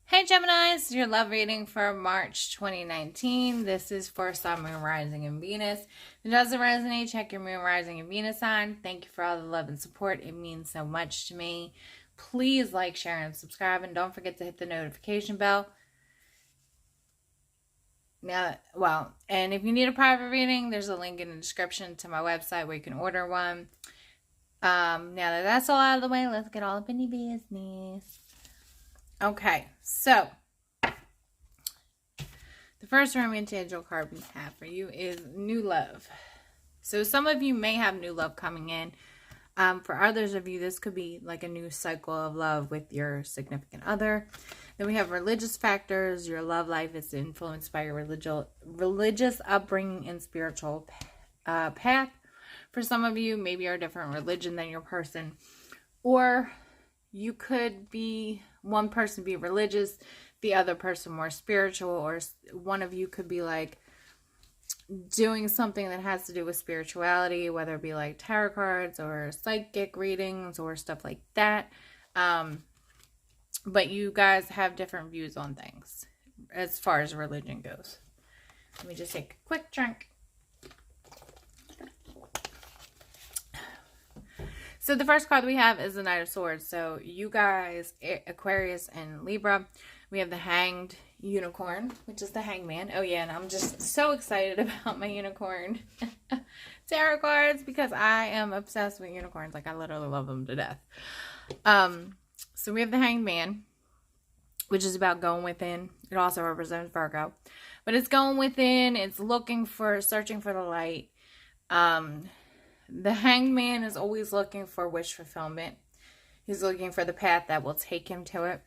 Hey Geminis, your love reading for March 2019. This is for Sun, Moon, Rising, and Venus. If it doesn't resonate, check your Moon, Rising, and Venus sign. Thank you for all the love and support. It means so much to me. Please like, share, and subscribe. And don't forget to hit the notification bell. And if you need a private reading, there's a link in the description to my website where you can order one. Now that that's all out of the way, let's get all up in the business. Okay, so the first romantic angel card we have for you is new love. So some of you may have new love coming in. For others of you, this could be like a new cycle of love with your significant other. Then we have religious factors. Your love life is influenced by your religious upbringing and spiritual path. For some of you, maybe you're a different religion than your person. Or you could be, one person be religious, the other person more spiritual, or one of you could be like doing something that has to do with spirituality, whether it be like tarot cards or psychic readings or stuff like that. But you guys have different views on things as far as religion goes. Let me just take a quick drink. So the first card we have is the Knight of Swords. So you guys, Aquarius and Libra, we have the Hanged Unicorn, which is the Hangman. Oh yeah, and I'm just so excited about my unicorn tarot cards because I am obsessed with unicorns. Like I literally love them to death. So we have the Hanged Man, which is about going within. It also represents Virgo. But it's going within. It's searching for the light. The Hanged Man is always looking for wish fulfillment. He's looking for the path that will take him to it.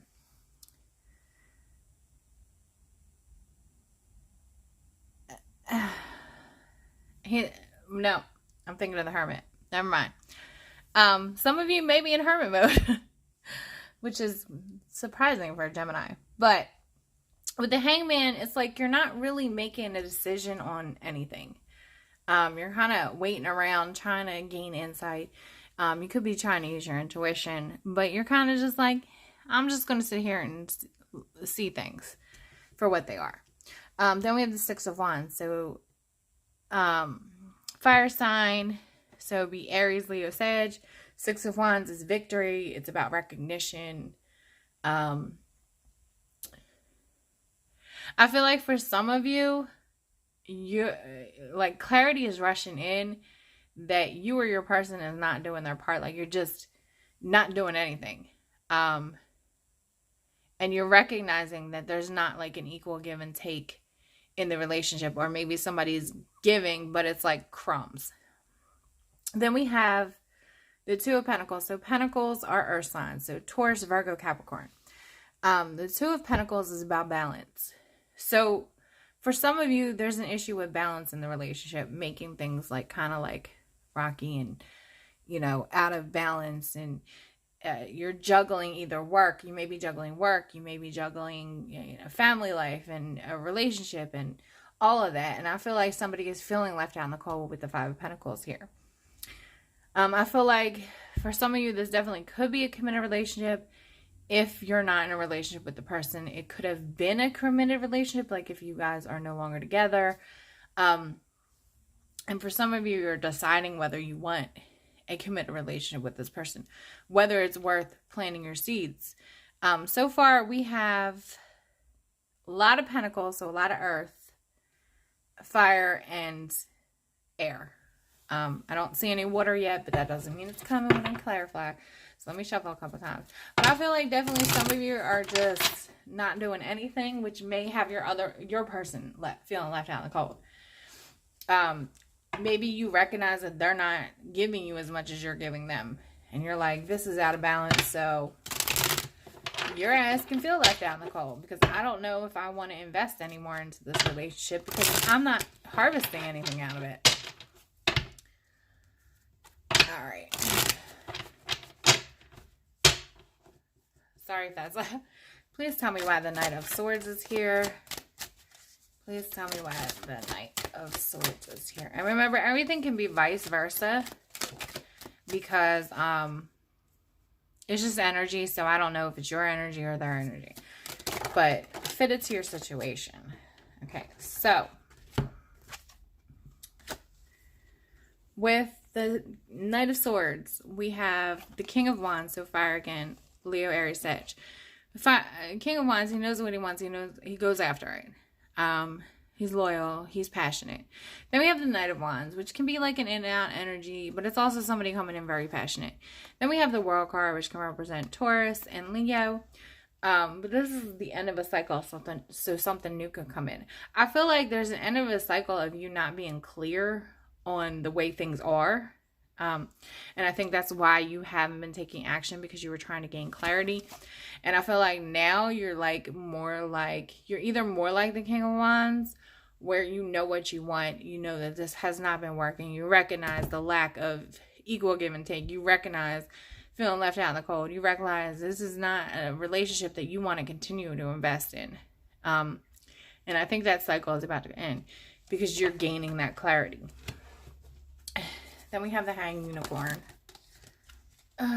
No, I'm thinking of the Hermit. Never mind. Some of you may be in Hermit mode, which is surprising for a Gemini. But with the Hangman, it's like you're not really making a decision on anything. You're kind of waiting around, trying to gain insight. You could be trying to use your intuition, but you're kind of just like, I'm just going to sit here and see things for what they are. Then we have the Six of Wands. So, fire sign. So it'd be Aries, Leo, Sag. Six of Wands is victory. It's about recognition. I feel like for some of you, like clarity is rushing in that you or your person is not doing their part. Like you're just not doing anything. And you're recognizing that there's not like an equal give and take in the relationship, or maybe somebody's giving, but it's like crumbs. Then we have the Two of Pentacles. So Pentacles are earth signs. So Taurus, Virgo, Capricorn. The Two of Pentacles is about balance. So for some of you, there's an issue with balance in the relationship, making things like kind of like rocky and, out of balance. And you're juggling either work. You may be juggling work. You may be juggling, family life and a relationship and all of that. And I feel like somebody is feeling left out in the cold with the Five of Pentacles here. I feel like for some of you, this definitely could be a committed relationship. If you're not in a relationship with the person, it could have been a committed relationship, like if you guys are no longer together. And for some of you, you're deciding whether you want a committed relationship with this person, whether it's worth planting your seeds. So far, we have a lot of pentacles, so a lot of earth, fire, and air. I don't see any water yet, but that doesn't mean it's coming when I clarify. So let me shuffle a couple times. But I feel like definitely some of you are just not doing anything, which may have your person feeling left out in the cold. Maybe you recognize that they're not giving you as much as you're giving them. And you're like, this is out of balance, so your ass can feel left out in the cold. Because I don't know if I want to invest anymore into this relationship because I'm not harvesting anything out of it. All right. Sorry if that's loud. Please tell me why the Knight of Swords is here. Please tell me why the Knight of Swords is here. And remember, everything can be vice versa because it's just energy. So I don't know if it's your energy or their energy. but fit it to your situation. Okay, so with the Knight of Swords, we have the King of Wands, so fire again, Leo, Aries, Sag. King of Wands, he knows what he wants. He goes after it. He's loyal. He's passionate. Then we have the Knight of Wands, which can be like an in and out energy, but it's also somebody coming in very passionate. Then we have the World card, which can represent Taurus and Leo. But this is the end of a cycle, so something new could come in. I feel like there's an end of a cycle of you not being clear on the way things are. And I think that's why you haven't been taking action, because you were trying to gain clarity. And I feel like now you're either more like the King of Wands, where you know what you want. You know that this has not been working. You recognize the lack of equal give and take. You recognize feeling left out in the cold. You recognize this is not a relationship that you want to continue to invest in. And I think that cycle is about to end because you're gaining that clarity. Then we have the Hanged Unicorn. All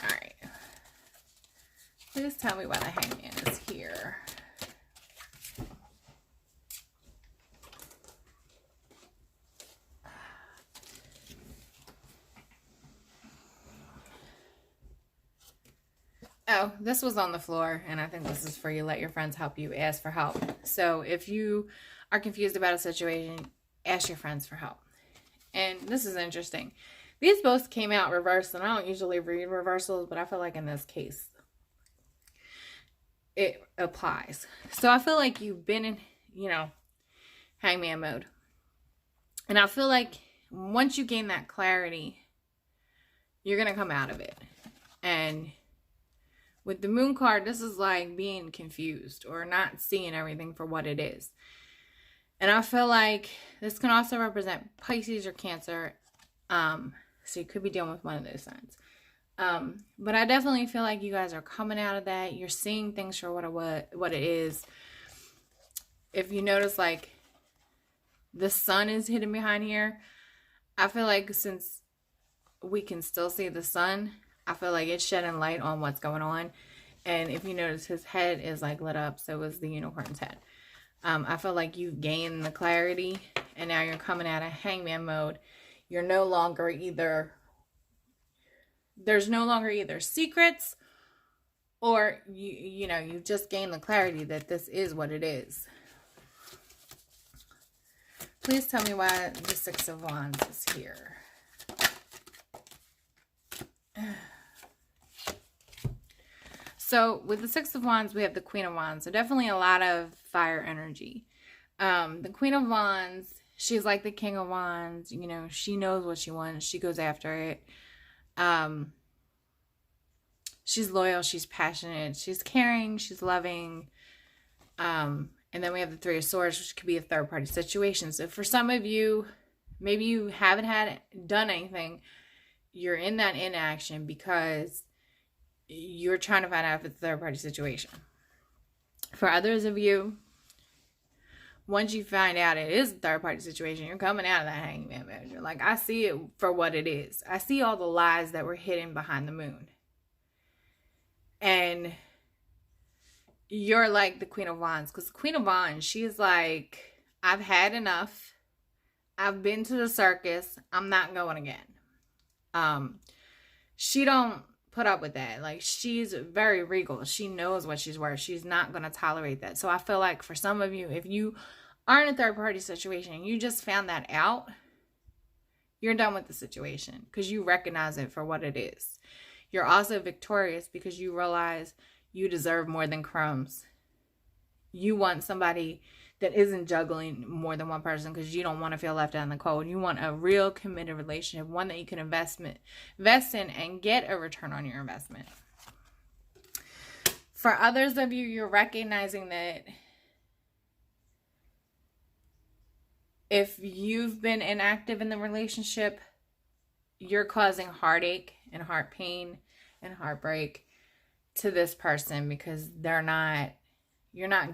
right. Please tell me why the Hangman is here. Oh, this was on the floor, and I think this is for you. Let your friends help you. Ask for help. So if you are confused about a situation, ask your friends for help. And this is interesting. These both came out reversed, and I don't usually read reversals, but I feel like in this case, it applies. So I feel like you've been in, hangman mode. And I feel like once you gain that clarity, you're going to come out of it. And with the Moon card, this is like being confused or not seeing everything for what it is. And I feel like this can also represent Pisces or Cancer. So you could be dealing with one of those signs. But I definitely feel like you guys are coming out of that. You're seeing things for what it is. If you notice, like, the sun is hidden behind here, I feel like since we can still see the sun, I feel like it's shedding light on what's going on. And if you notice, his head is like lit up, so is the unicorn's head. I feel like you've gained the clarity, and now you're coming out of hangman mode. You're no longer there's no longer either secrets, or you just gained the clarity that this is what it is. Please tell me why the Six of Wands is here. So with the Six of Wands, we have the Queen of Wands. So definitely a lot of fire energy. The Queen of Wands, she's like the King of Wands. She knows what she wants. She goes after it. She's loyal. She's passionate. She's caring. She's loving. And then we have the Three of Swords, which could be a third-party situation. So for some of you, maybe you haven't done anything. You're in that inaction because you're trying to find out if it's a third-party situation. For others of you, once you find out it is a third-party situation, you're coming out of that hangman mode. You're like, I see it for what it is. I see all the lies that were hidden behind the moon. And you're like the Queen of Wands. Because the Queen of Wands, she's like, I've had enough. I've been to the circus. I'm not going again. She don't put up with that. Like, she's very regal. She knows what she's worth. She's not going to tolerate that. So I feel like for some of you, if you are in a third party situation and you just found that out, you're done with the situation because you recognize it for what it is. You're also victorious because you realize you deserve more than crumbs. You want somebody that isn't juggling more than one person because you don't want to feel left out in the cold. You want a real committed relationship, one that you can invest in and get a return on your investment. For others of you, you're recognizing that if you've been inactive in the relationship, you're causing heartache and heart pain and heartbreak to this person because you're not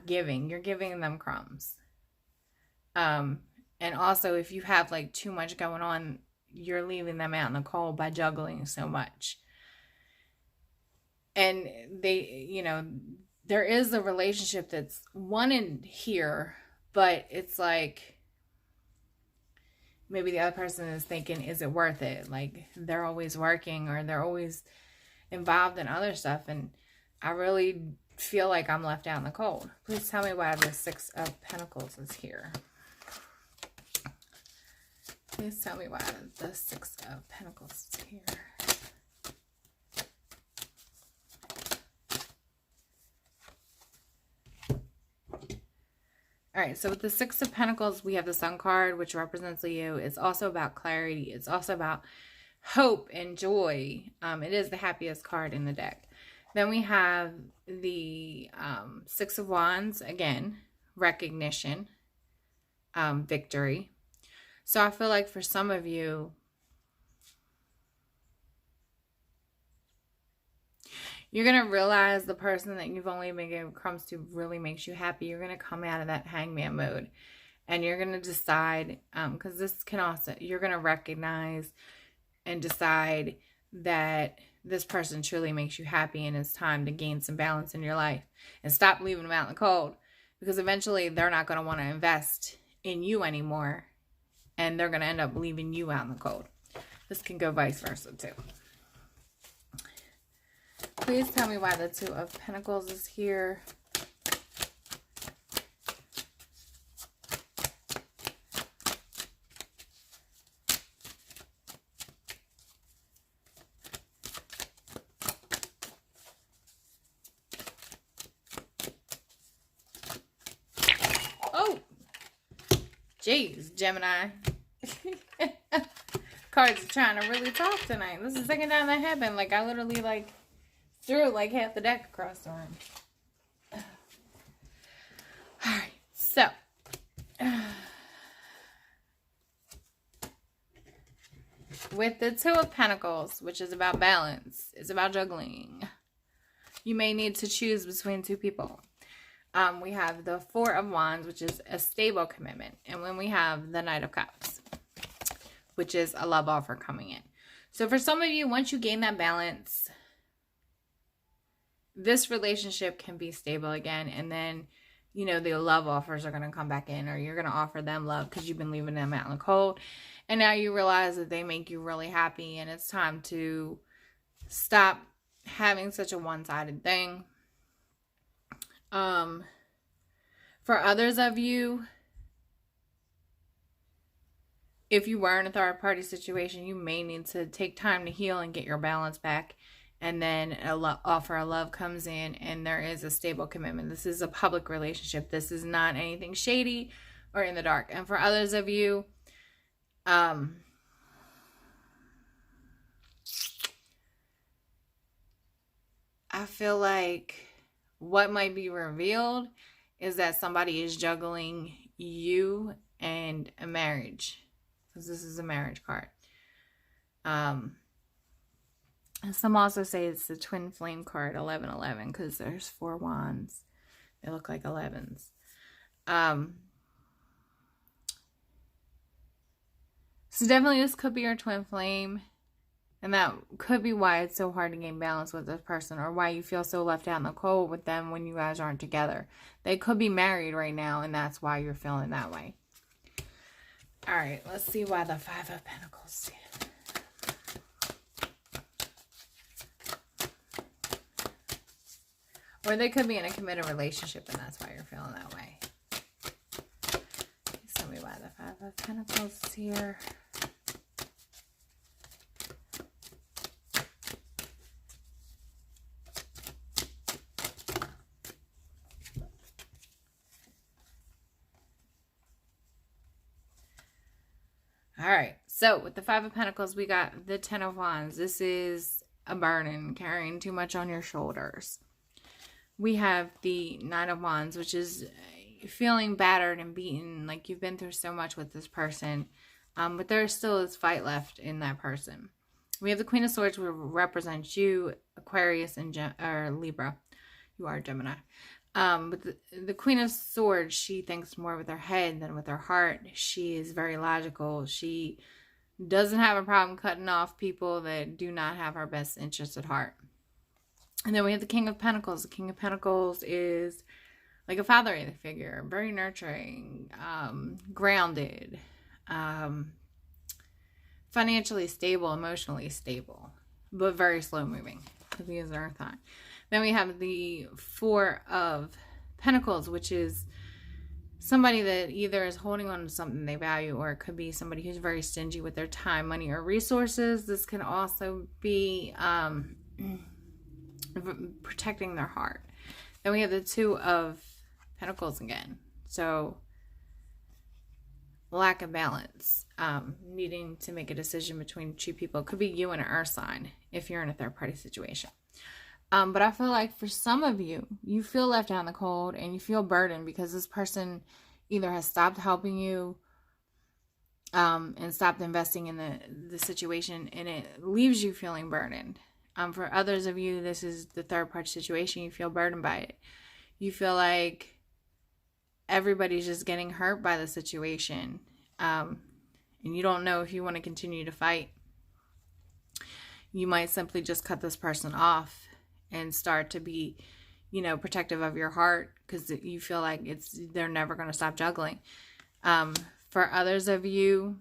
giving. You're giving them crumbs. And also, if you have like too much going on, you're leaving them out in the cold by juggling so much. And they, you know, there is a relationship that's wanted here, but it's like maybe the other person is thinking, is it worth it? Like they're always working or they're always involved in other stuff, and I really feel like I'm left out in the cold. Please tell me why the Six of Pentacles is here. Please tell me why the Six of Pentacles is here. All right, so with the Six of Pentacles, we have the Sun card, which represents Leo. It's also about clarity. It's also about hope and joy. It is the happiest card in the deck. Then we have the Six of Wands, again, recognition, victory. So I feel like for some of you, you're going to realize the person that you've only been given crumbs to really makes you happy. You're going to come out of that hangman mode. And you're going to decide, because this can also, you're going to recognize and decide that this person truly makes you happy and it's time to gain some balance in your life. And stop leaving them out in the cold. Because eventually they're not going to want to invest in you anymore. And they're going to end up leaving you out in the cold. This can go vice versa too. Please tell me why the Two of Pentacles is here. Oh! Jeez, Gemini. Cards are trying to really talk tonight. This is the second time that happened. Like, I literally, like, threw like half the deck across the room. Alright, so. With the Two of Pentacles, which is about balance, it's about juggling. You may need to choose between two people. We have the Four of Wands, which is a stable commitment. And then we have the Knight of Cups, which is a love offer coming in. So for some of you, once you gain that balance, this relationship can be stable again. And then, you know, the love offers are going to come back in, or you're going to offer them love because you've been leaving them out in the cold. And now you realize that they make you really happy, and it's time to stop having such a one-sided thing. For others of you, if you were in a third-party situation, you may need to take time to heal and get your balance back. And then an offer of love comes in, and there is a stable commitment. This is a public relationship. This is not anything shady or in the dark. And for others of you, I feel like what might be revealed is that somebody is juggling you and a marriage, because this is a marriage card. Some also say it's the twin flame card, 1111, because there's 4 wands. They look like 11s. So definitely this could be your twin flame. And that could be why it's so hard to gain balance with this person, or why you feel so left out in the cold with them when you guys aren't together. They could be married right now, and that's why you're feeling that way. All right, let's see why the Five of Pentacles. Or they could be in a committed relationship, and that's why you're feeling that way. Please tell me why the Five of Pentacles is here. All right, so with the Five of Pentacles, we got the Ten of Wands. This is a burden, carrying too much on your shoulders. We have the Nine of Wands, which is feeling battered and beaten, like you've been through so much with this person, but there still is fight left in that person. We have the Queen of Swords, which represents you, Aquarius, and Libra. You are Gemini. But the Queen of Swords, she thinks more with her head than with her heart. She is very logical. She doesn't have a problem cutting off people that do not have our best interests at heart. And then we have the King of Pentacles. The King of Pentacles is like a fatherly figure, very nurturing, grounded, financially stable, emotionally stable, but very slow moving because he is an earth sign. Then we have the Four of Pentacles, which is somebody that either is holding on to something they value, or it could be somebody who's very stingy with their time, money, or resources. This can also be protecting their heart. Then we have the Two of Pentacles again. So lack of balance, needing to make a decision between two people. It could be you and an earth sign if you're in a third party situation. But I feel like for some of you, you feel left out in the cold and you feel burdened because this person either has stopped helping you and stopped investing in the situation, and it leaves you feeling burdened. For others of you, this is the third party situation. You feel burdened by it. You feel like everybody's just getting hurt by the situation. And you don't know if you want to continue to fight. You might simply just cut this person off and start to be, protective of your heart because you feel like they're never going to stop juggling. For others of you,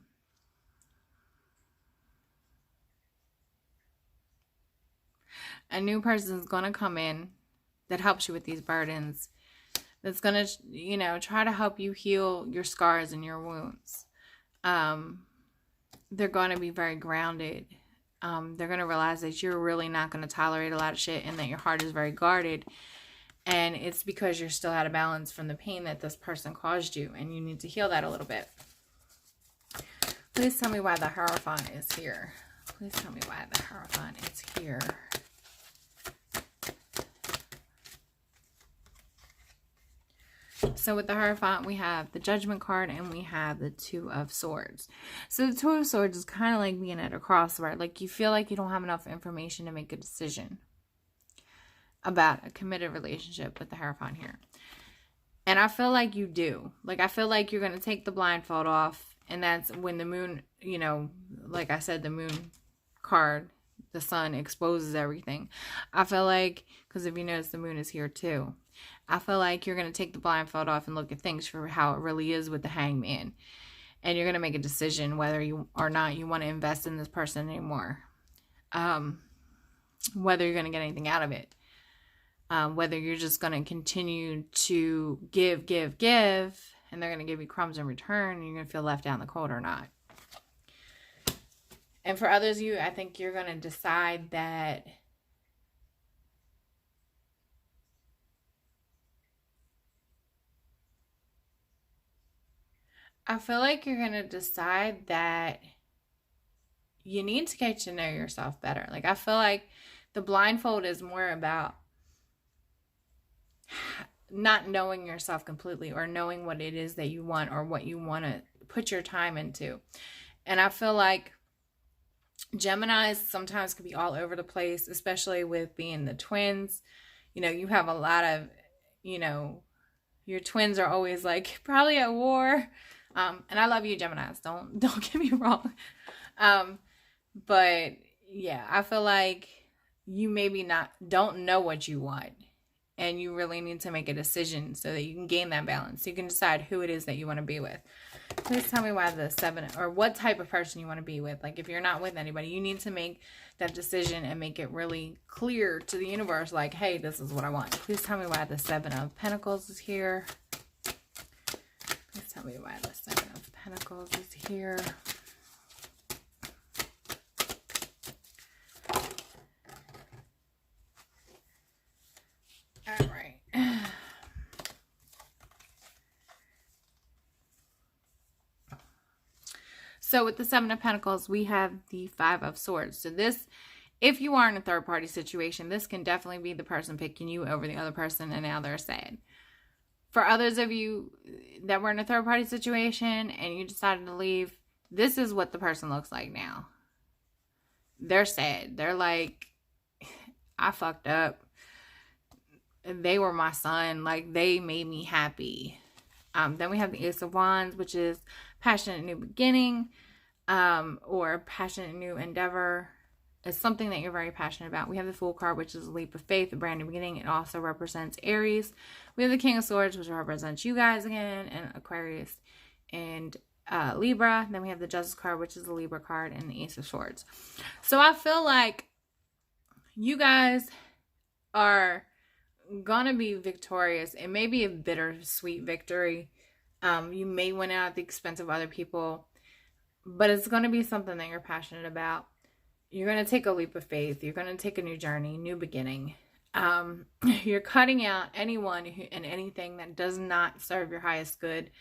a new person is going to come in that helps you with these burdens. That's going to, try to help you heal your scars and your wounds. They're going to be very grounded. They're going to realize that you're really not going to tolerate a lot of shit and that your heart is very guarded. And it's because you're still out of balance from the pain that this person caused you. And you need to heal that a little bit. Please tell me why the Hierophant is here. Please tell me why the Hierophant is here. So with the Hierophant, we have the Judgment card and we have the Two of Swords. So the Two of Swords is kind of like being at a crossroad. Like you feel like you don't have enough information to make a decision about a committed relationship with the Hierophant here. And I feel like you do. Like I feel like you're going to take the blindfold off. And that's when the moon, like I said, the moon card, the sun exposes everything. I feel like, because if you notice, the moon is here too. I feel like you're going to take the blindfold off and look at things for how it really is with the Hangman. And you're going to make a decision whether you or not you want to invest in this person anymore. Whether you're going to get anything out of it. Whether you're just going to continue to give, and they're going to give you crumbs in return, and you're going to feel left out in the cold or not. And for others of you, I think you're going to decide that I feel like you're going to decide that you need to get to know yourself better. Like, I feel like the blindfold is more about not knowing yourself completely or knowing what it is that you want or what you want to put your time into. And I feel like Geminis sometimes can be all over the place, especially with being the twins. You have a lot of, your twins are always like probably at war. And I love you, Geminis. Don't get me wrong. But yeah, I feel like you maybe don't know what you want. And you really need to make a decision so that you can gain that balance. So you can decide who it is that you want to be with. Please tell me why the 7, or what type of person you want to be with. Like if you're not with anybody, you need to make that decision and make it really clear to the universe. Like, hey, this is what I want. Please tell me why the 7 of Pentacles is here. Please tell me why the 7 of Pentacles is here. All right. So with the 7 of Pentacles, we have the 5 of Swords. So this, if you are in a third party situation, this can definitely be the person picking you over the other person and now they're sad. For others of you that were in a third party situation and you decided to leave, this is what the person looks like now. They're sad. They're like, I fucked up. They were my son. Like, they made me happy. Then we have the Ace of Wands, which is passionate new beginning. or passionate new endeavor. It's something that you're very passionate about. We have the Fool card, which is a leap of faith, a brand new beginning. It also represents Aries. We have the King of Swords, which represents you guys again, and Aquarius and Libra. Then we have the Justice card, which is the Libra card, and the Ace of Swords. So I feel like you guys are gonna be victorious. It may be a bittersweet victory. You may win out at the expense of other people, but it's gonna be something that you're passionate about. You're gonna take a leap of faith. You're gonna take a new journey, new beginning. You're cutting out anyone and anything that does not serve your highest good,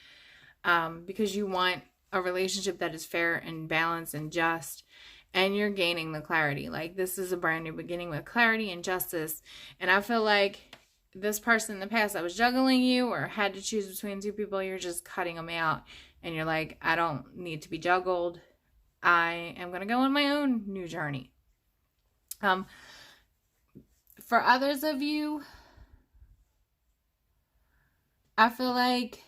because you want a relationship that is fair and balanced and just, and you're gaining the clarity. Like, this is a brand new beginning with clarity and justice. And I feel like this person in the past that was juggling you or had to choose between two people, you're just cutting them out. And you're like, I don't need to be juggled. I am going to go on my own new journey. For others of you, I feel like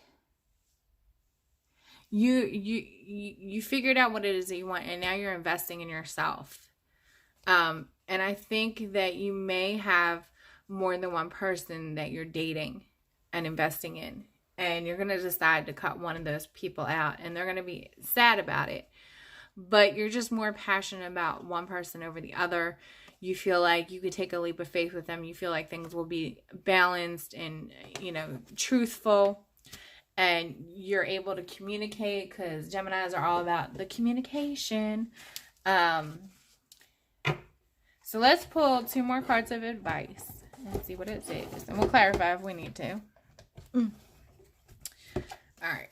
you figured out what it is that you want, and now you're investing in yourself. And I think that you may have more than one person that you're dating and investing in, and you're going to decide to cut one of those people out, and they're going to be sad about it. But you're just more passionate about one person over the other. You feel like you could take a leap of faith with them. You feel like things will be balanced and, truthful. And you're able to communicate, because Geminis are all about the communication. So let's pull 2 more cards of advice and see what it says. And we'll clarify if we need to. All right.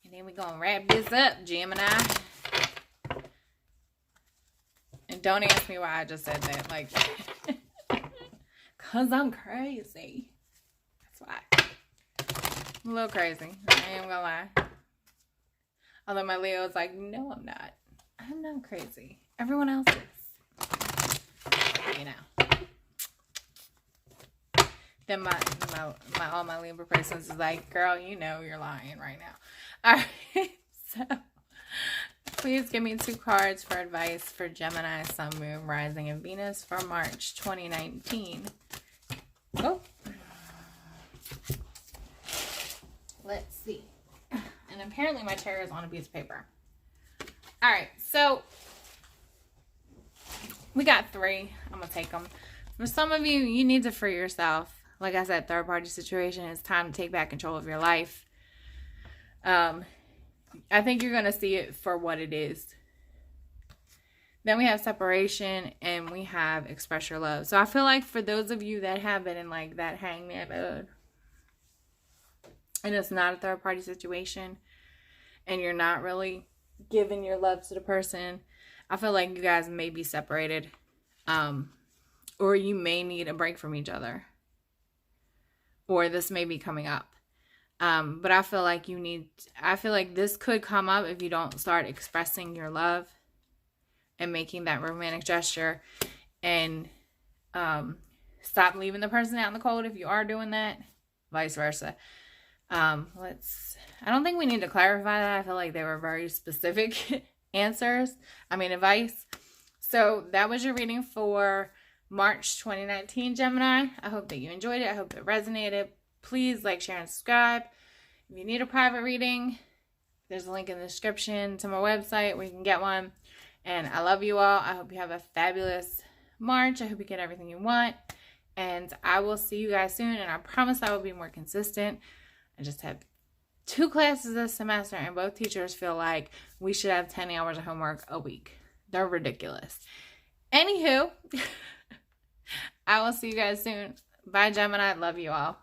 And then we're going to wrap this up, Gemini. And don't ask me why I just said that. Like, because I'm crazy. That's why. I'm a little crazy. I ain't going to lie. Although my Leo is like, no, I'm not. I'm not crazy. Everyone else is. Then all my Libra persons is like, girl, you're lying right now. All right, so please give me 2 cards for advice for Gemini, Sun, Moon, Rising, and Venus for March 2019. Oh, let's see. And apparently my chair is on a piece of paper. All right, so we got 3. I'm gonna take them. For some of you, you need to free yourself. Like I said, third party situation. It's time to take back control of your life. I think you're going to see it for what it is. Then we have separation, and we have express your love. So I feel like for those of you that have been in like that hangman mode, and it's not a third party situation, and you're not really giving your love to the person, I feel like you guys may be separated. Or you may need a break from each other. Or this may be coming up. But I feel like this could come up if you don't start expressing your love and making that romantic gesture, and stop leaving the person out in the cold if you are doing that, vice versa. I don't think we need to clarify that. I feel like they were very specific advice. So that was your reading for March 2019, Gemini. I hope that you enjoyed it. I hope it resonated. Please like, share, and subscribe. If you need a private reading, there's a link in the description to my website where you can get one. And I love you all. I hope you have a fabulous March. I hope you get everything you want. And I will see you guys soon. And I promise I will be more consistent. I just have 2 classes this semester, and both teachers feel like we should have 10 hours of homework a week. They're ridiculous. Anywho, I will see you guys soon. Bye, Gemini. Love you all.